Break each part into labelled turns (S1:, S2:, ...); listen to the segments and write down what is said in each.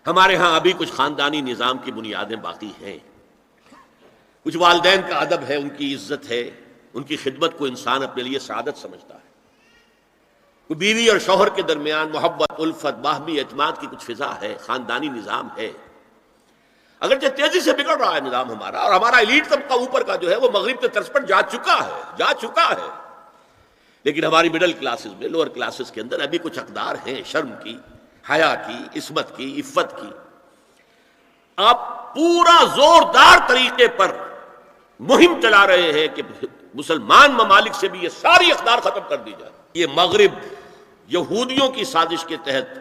S1: ہمارے ہاں ابھی کچھ خاندانی نظام کی بنیادیں باقی ہیں، کچھ والدین کا ادب ہے، ان کی عزت ہے، ان کی خدمت کو انسان اپنے لیے سعادت سمجھتا ہے، بیوی اور شوہر کے درمیان محبت، الفت، باہمی اعتماد کی کچھ فضا ہے، خاندانی نظام ہے۔ اگرچہ تیزی سے بگڑ رہا ہے نظام ہمارا، اور ہمارا ایلیٹ طبقہ اوپر کا جو ہے وہ مغرب کے طرز پر جا چکا ہے، لیکن ہماری مڈل کلاسز میں، لوور کلاسز کے اندر ابھی کچھ اقدار ہیں شرم کی، حیا کی، عصمت کی، عفت کی۔ آپ پورا زوردار طریقے پر مہم چلا رہے ہیں کہ مسلمان ممالک سے بھی یہ ساری اقدار ختم کر دی جائے۔ یہ مغرب یہودیوں کی سازش کے تحت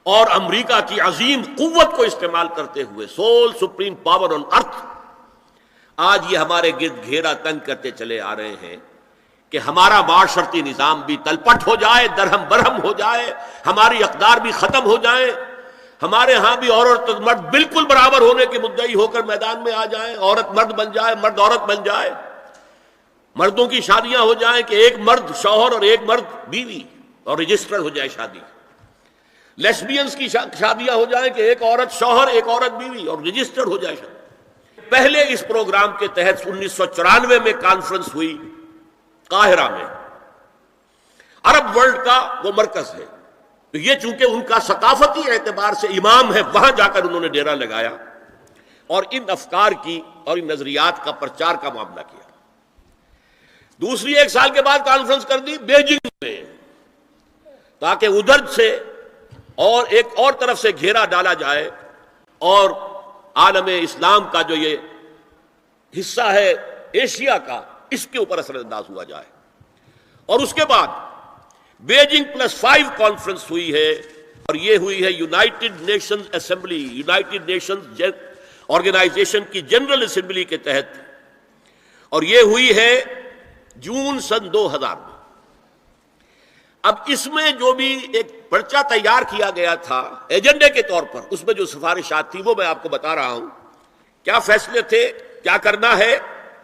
S1: اور امریکہ کی عظیم قوت کو استعمال کرتے ہوئے، سول سپریم پاور آن ارتھ، آج یہ ہمارے گرد گھیرا تنگ کرتے چلے آ رہے ہیں کہ ہمارا معاشرتی نظام بھی تلپٹ ہو جائے، درہم برہم ہو جائے، ہماری اقدار بھی ختم ہو جائیں، ہمارے ہاں بھی عورت اور مرد بالکل برابر ہونے کے مدعی ہو کر میدان میں آ جائیں، عورت مرد بن جائے، مرد عورت بن جائے، مردوں کی شادیاں ہو جائیں کہ ایک مرد شوہر اور ایک مرد بیوی اور رجسٹر ہو جائے شادی، لیسبینز کی شادیاں ہو جائیں کہ ایک عورت شوہر ایک عورت بیوی اور رجسٹر ہو جائے شادی۔ پہلے اس پروگرام کے تحت 1994 میں کانفرنس ہوئی قاہرہ میں، عرب ورلڈ کا وہ مرکز ہے، تو یہ چونکہ ان کا ثقافتی اعتبار سے امام ہے، وہاں جا کر انہوں نے ڈیرا لگایا اور ان افکار کی اور ان نظریات کا پرچار کا معاملہ کیا۔ دوسری 1 سال کے بعد کانفرنس کر دی بیجنگ میں، تاکہ ادھر سے اور ایک اور طرف سے گھیرا ڈالا جائے اور عالم اسلام کا جو یہ حصہ ہے ایشیا کا، اس کے اوپر اثر انداز ہوا جائے۔ اور اس کے بعد بیجنگ +5 کانفرنس ہوئی ہے، اور یہ ہوئی ہے United Nations Assembly, United Nations Organization کی جنرل اسمبلی کے تحت، اور یہ ہوئی ہے جون سن 2000 میں۔ اب اس میں جو بھی ایک پرچہ تیار کیا گیا تھا ایجنڈے کے طور پر، اس میں جو سفارشات تھی وہ میں آپ کو بتا رہا ہوں، کیا فیصلے تھے، کیا کرنا ہے۔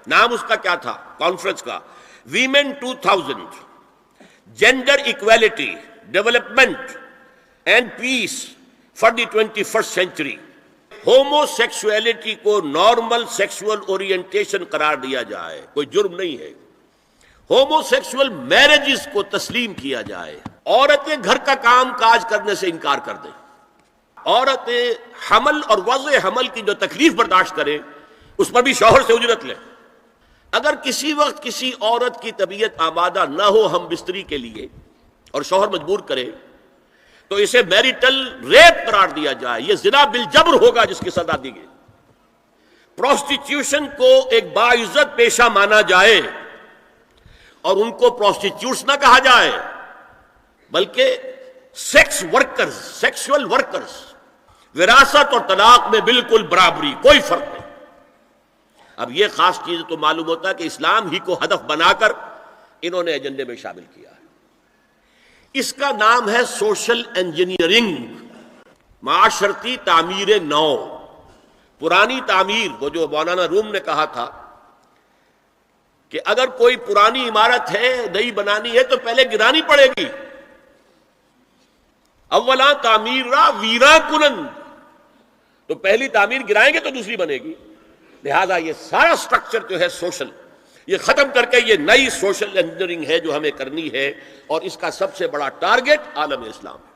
S1: نام اس کا کیا تھا کانفرنس کا؟ Women 2000، gender equality, development and peace for the 21st century. Homo sexuality کو نارمل سیکسول اورینٹیشن قرار دیا جائے، کوئی جرم نہیں ہے۔ ہومو سیکسول میرجز کو تسلیم کیا جائے، عورتیں گھر کا کام کاج کرنے سے انکار کر دیں، عورتیں حمل اور وضع حمل کی جو تکلیف برداشت کریں اس پر بھی شوہر سے اجرت لیں۔ اگر کسی وقت کسی عورت کی طبیعت آمادہ نہ ہو ہم بستری کے لیے اور شوہر مجبور کرے تو اسے میریٹل ریپ قرار دیا جائے، یہ زنا بالجبر ہوگا جس کی سزا دی گئی۔ پروسٹیٹیوشن کو ایک باعزت پیشہ مانا جائے اور ان کو پروسٹیٹیوٹس نہ کہا جائے بلکہ سیکس ورکرز، سیکسول ورکرز۔ وراثت اور طلاق میں بالکل برابری، کوئی فرق نہیں۔ اب یہ خاص چیز تو معلوم ہوتا ہے کہ اسلام ہی کو ہدف بنا کر انہوں نے ایجنڈے میں شامل کیا ہے۔ اس کا نام ہے سوشل انجینئرنگ، معاشرتی تعمیر نو۔ پرانی تعمیر، وہ جو مولانا روم نے کہا تھا کہ اگر کوئی پرانی عمارت ہے نئی بنانی ہے تو پہلے گرانی پڑے گی، اولا تعمیر را ویرا کنن، تو پہلی تعمیر گرائیں گے تو دوسری بنے گی۔ لہذا یہ سارا سٹرکچر جو ہے سوشل، یہ ختم کر کے یہ نئی سوشل انجینئرنگ ہے جو ہمیں کرنی ہے، اور اس کا سب سے بڑا ٹارگٹ عالم اسلام ہے۔